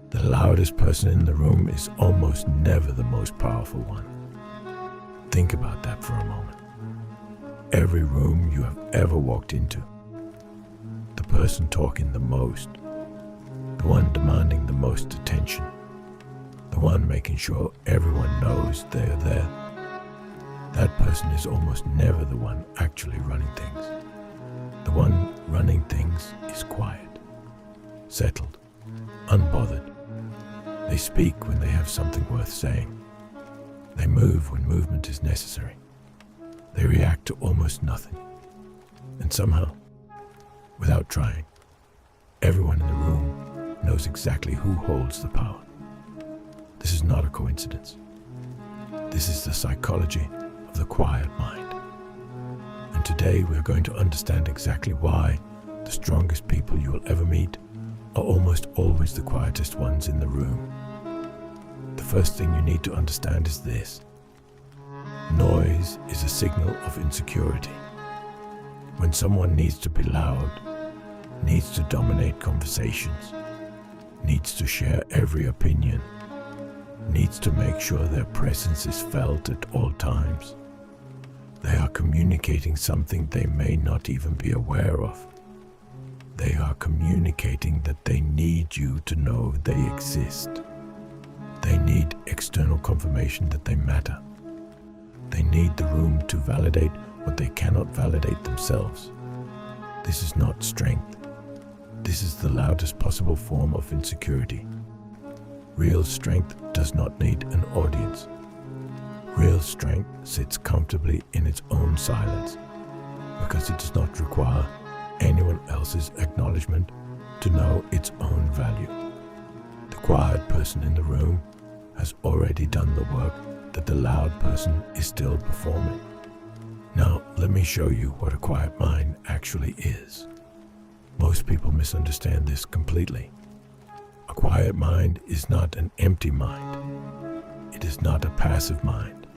The loudest person in the room is almost never the most powerful one. Think about that for a moment. Every room you have ever walked into, the person talking the most, the one demanding the most attention, the one making sure everyone knows they're there, that person is almost never the one actually running things. The one running things is quiet, settled, unbothered. They speak when they have something worth saying. They move when movement is necessary. They react to almost nothing. And somehow, without trying, everyone in the room knows exactly who holds the power. This is not a coincidence. This is the psychology of the quiet mind. And today we're going to understand exactly why the strongest people you will ever meet are almost always the quietest ones in the room. The first thing you need to understand is this. Noise is a signal of insecurity. When someone needs to be loud, needs to dominate conversations, needs to share every opinion, needs to make sure their presence is felt at all times, they are communicating something they may not even be aware of. They are communicating that they need you to know they exist. They need external confirmation that they matter. They need the room to validate what they cannot validate themselves. This is not strength. This is the loudest possible form of insecurity. Real strength does not need an audience. Real strength sits comfortably in its own silence because it does not require anyone else's acknowledgement to know its own value. The quiet person in the room has already done the work that the loud person is still performing. Now, let me show you what a quiet mind actually is. Most people misunderstand this completely. A quiet mind is not an empty mind. It is not a passive mind.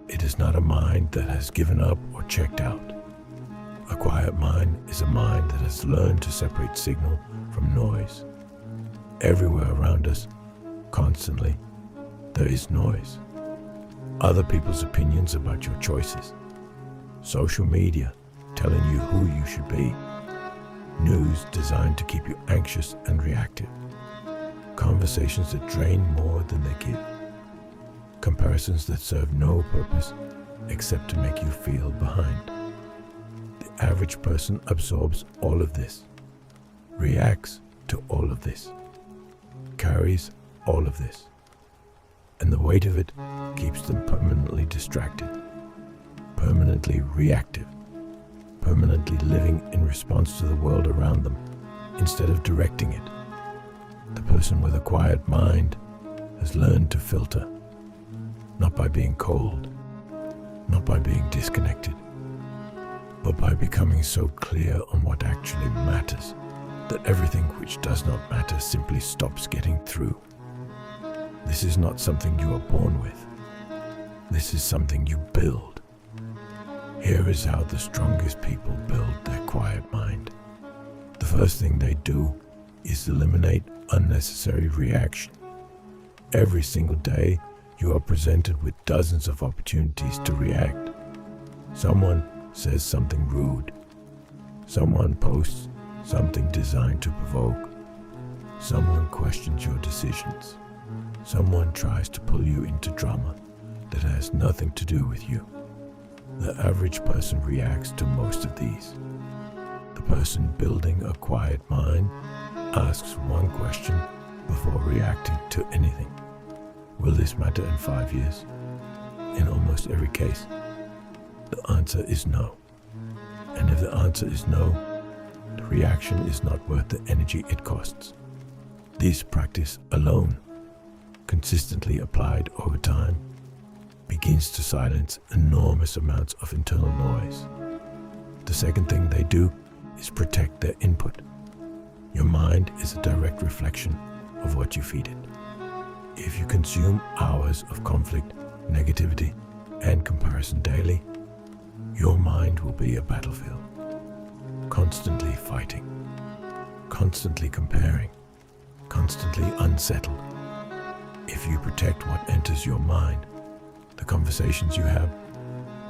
It is not a mind that has given up or checked out. A quiet mind is a mind that has learned to separate signal from noise. Everywhere around us, constantly, there is noise. Other people's opinions about your choices. Social media telling you who you should be. News designed to keep you anxious and reactive. Conversations that drain more than they give. Comparisons that serve no purpose except to make you feel behind. The average person absorbs all of this, reacts to all of this, carries all of this, and the weight of it keeps them permanently distracted, permanently reactive, permanently living in response to the world around them instead of directing it. The person with a quiet mind has learned to filter, not by being cold, not by being disconnected, but by becoming so clear on what actually matters that everything which does not matter simply stops getting through. This is not something you are born with. This is something you build. Here is how the strongest people build their quiet mind. The first thing they do is eliminate unnecessary reaction. Every single day, you are presented with dozens of opportunities to react. Someone says something rude. Someone posts something designed to provoke. Someone questions your decisions. Someone tries to pull you into drama that has nothing to do with you. The average person reacts to most of these. The person building a quiet mind asks one question before reacting to anything. Will this matter in 5 years? In almost every case, the answer is no. And if the answer is no, the reaction is not worth the energy it costs. This practice alone, consistently applied over time, begins to silence enormous amounts of internal noise. The second thing they do is protect their input. Your mind is a direct reflection of what you feed it. If you consume hours of conflict, negativity, and comparison daily, your mind will be a battlefield, constantly fighting. constantly comparing, constantly unsettled. If you protect what enters your mind, the conversations you have,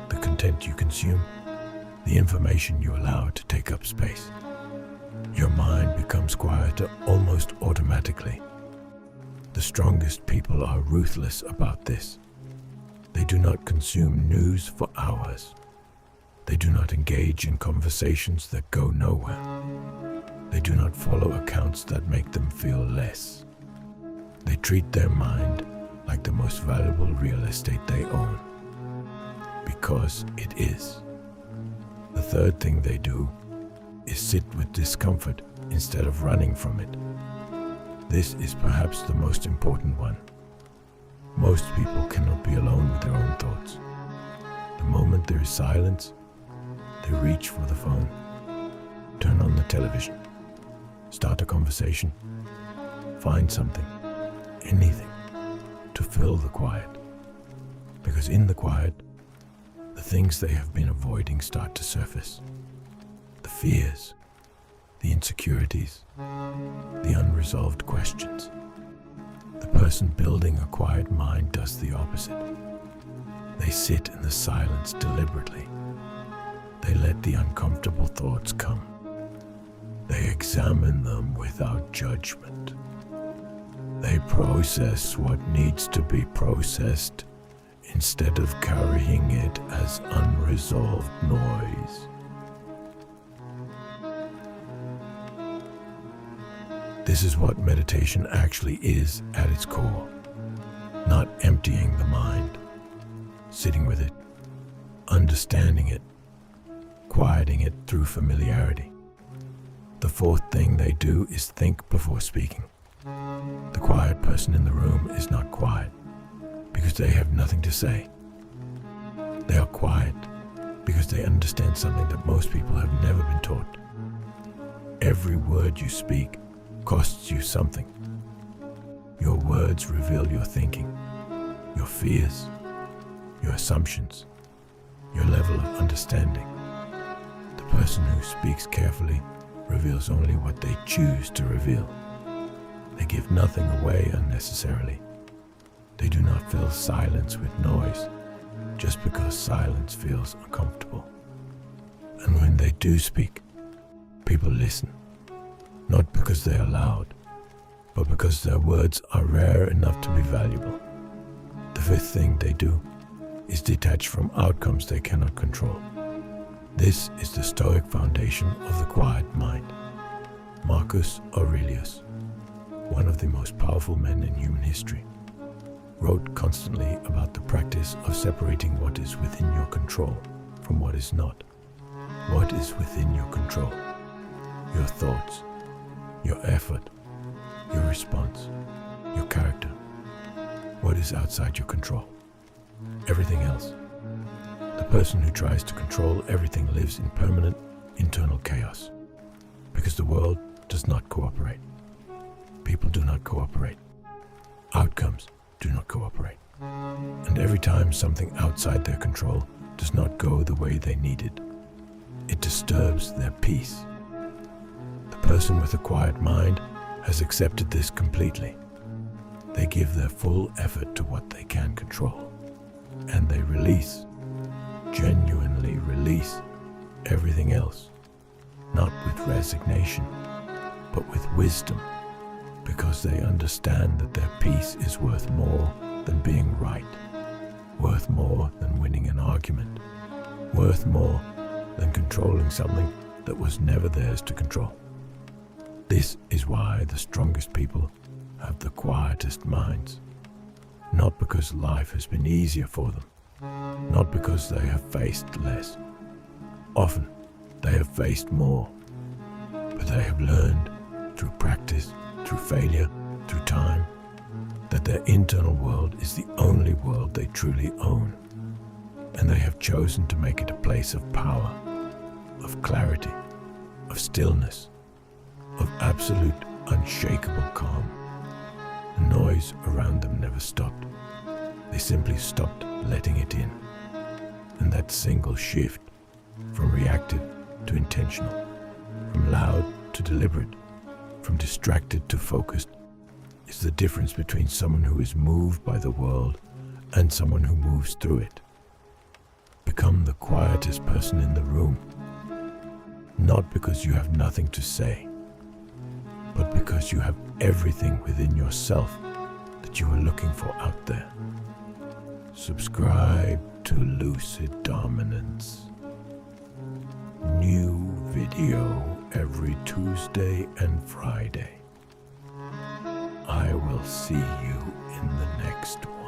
the content you consume, the information you allow to take up space, your mind becomes quieter almost automatically. The strongest people are ruthless about this. They do not consume news for hours. They do not engage in conversations that go nowhere. They do not follow accounts that make them feel less. They treat their mind like the most valuable real estate they own, because it is. The third thing they do is sit with discomfort instead of running from it. This is perhaps the most important one. Most people cannot be alone with their own thoughts. The moment there is silence, they reach for the phone, turn on the television, start a conversation, find something, anything, to fill the quiet. Because in the quiet, the things they have been avoiding start to surface. The fears, the insecurities, the unresolved questions. The person building a quiet mind does the opposite. They sit in the silence deliberately. They let the uncomfortable thoughts come. They examine them without judgment. They process what needs to be processed instead of carrying it as unresolved noise. This is what meditation actually is at its core. Not emptying the mind, sitting with it, understanding it, quieting it through familiarity. The fourth thing they do is think before speaking. The quiet person in the room is not quiet because they have nothing to say. They are quiet because they understand something that most people have never been taught. Every word you speak costs you something. Your words reveal your thinking, your fears, your assumptions, your level of understanding. The person who speaks carefully reveals only what they choose to reveal. They give nothing away unnecessarily. They do not fill silence with noise just because silence feels uncomfortable. And when they do speak, people listen, not because they are loud, but because their words are rare enough to be valuable. The fifth thing they do is detach from outcomes they cannot control. This is the Stoic foundation of the quiet mind. Marcus Aurelius, one of the most powerful men in human history, wrote constantly about the practice of separating what is within your control from what is not. What is within your control? Your thoughts, your effort, your response, your character. What is outside your control? Everything else. The person who tries to control everything lives in permanent internal chaos because the world does not cooperate. People do not cooperate. Outcomes do not cooperate. And every time something outside their control does not go the way they needed, it disturbs their peace. The person with a quiet mind has accepted this completely. They give their full effort to what they can control, and they release, genuinely release, everything else, not with resignation, but with wisdom, because they understand that their peace is worth more than being right, worth more than winning an argument, worth more than controlling something that was never theirs to control. This is why the strongest people have the quietest minds, not because life has been easier for them, not because they have faced less. Often they have faced more, but they have learned through practice, through failure, through time, that their internal world is the only world they truly own, and they have chosen to make it a place of power, of clarity, of stillness, of absolute unshakable calm. The noise around them never stopped. They simply stopped letting it in. And that single shift from reactive to intentional, from loud to deliberate, from distracted to focused, is the difference between someone who is moved by the world and someone who moves through it. Become the quietest person in the room, not because you have nothing to say, but because you have everything within yourself that you are looking for out there. Subscribe to Lucid Dominance. New video every Tuesday and Friday. I will see you in the next one.